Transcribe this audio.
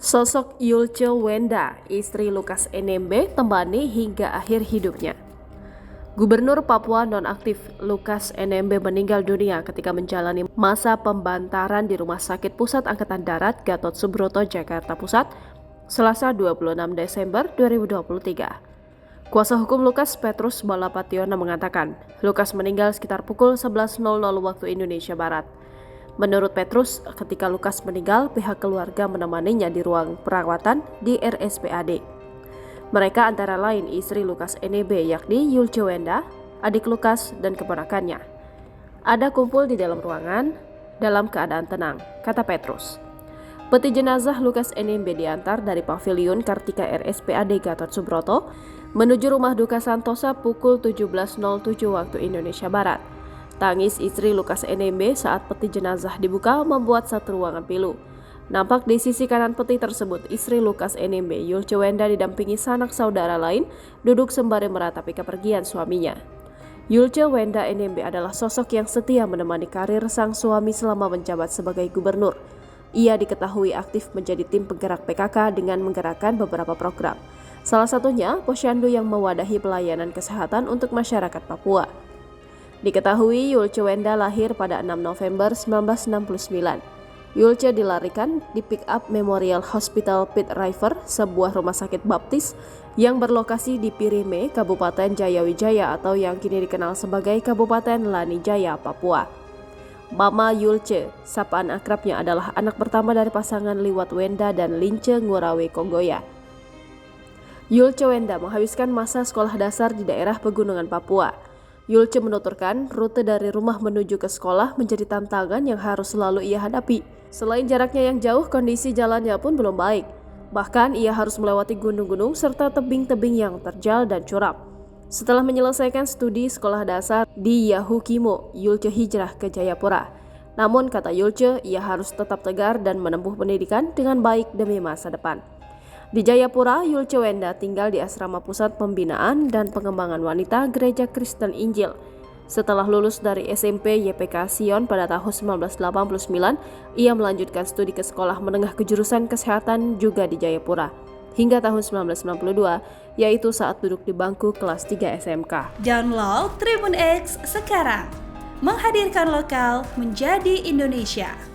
Sosok Yulce Wenda, istri Lukas NMB, temani hingga akhir hidupnya. Gubernur Papua nonaktif Lukas NMB meninggal dunia ketika menjalani masa pembantaran di Rumah Sakit Pusat Angkatan Darat Gatot Subroto, Jakarta Pusat, Selasa 26 Desember 2023. Kuasa hukum Lukas, Petrus Balapationo, mengatakan Lukas meninggal sekitar pukul 11.00 waktu Indonesia Barat. Menurut Petrus, ketika Lukas meninggal, pihak keluarga menemaninya di ruang perawatan di RSPAD. Mereka antara lain istri Lukas NMB yakni Yulce Wenda, adik Lukas, dan keponakannya. Ada kumpul di dalam ruangan dalam keadaan tenang, kata Petrus. Peti jenazah Lukas NMB diantar dari Paviliun Kartika RSPAD Gatot Subroto menuju rumah duka Santosa pukul 17.07 waktu Indonesia Barat. Tangis istri Lukas NMB saat peti jenazah dibuka membuat satu ruangan pilu. Nampak di sisi kanan peti tersebut, istri Lukas NMB, Yulce Wenda, didampingi sanak saudara lain duduk sembari meratapi kepergian suaminya. Yulce Wenda NMB adalah sosok yang setia menemani karir sang suami selama menjabat sebagai gubernur. Ia diketahui aktif menjadi tim penggerak PKK dengan menggerakkan beberapa program. Salah satunya Posyandu yang mewadahi pelayanan kesehatan untuk masyarakat Papua. Diketahui Yulce Wenda lahir pada 6 November 1969. Yulce dilarikan di Pick Up Memorial Hospital Pitt River, sebuah rumah sakit baptis yang berlokasi di Pirime, Kabupaten Jayawijaya atau yang kini dikenal sebagai Kabupaten Lanijaya, Papua. Mama Yulce, sapaan akrabnya, adalah anak pertama dari pasangan Liwat Wenda dan Lince Ngurawe Konggoya. Yulce Wenda menghabiskan masa sekolah dasar di daerah pegunungan Papua. Yulce menuturkan rute dari rumah menuju ke sekolah menjadi tantangan yang harus selalu ia hadapi. Selain jaraknya yang jauh, kondisi jalannya pun belum baik. Bahkan ia harus melewati gunung-gunung serta tebing-tebing yang terjal dan curam. Setelah menyelesaikan studi sekolah dasar di Yahukimo, Yulce hijrah ke Jayapura. Namun kata Yulce, ia harus tetap tegar dan menempuh pendidikan dengan baik demi masa depan. Di Jayapura, Yulce Wenda tinggal di Asrama Pusat Pembinaan dan Pengembangan Wanita Gereja Kristen Injil. Setelah lulus dari SMP YPK Sion pada tahun 1989, ia melanjutkan studi ke sekolah menengah kejurusan kesehatan juga di Jayapura hingga tahun 1992, yaitu saat duduk di bangku kelas 3 SMK. Download Tribun X sekarang, menghadirkan lokal menjadi Indonesia.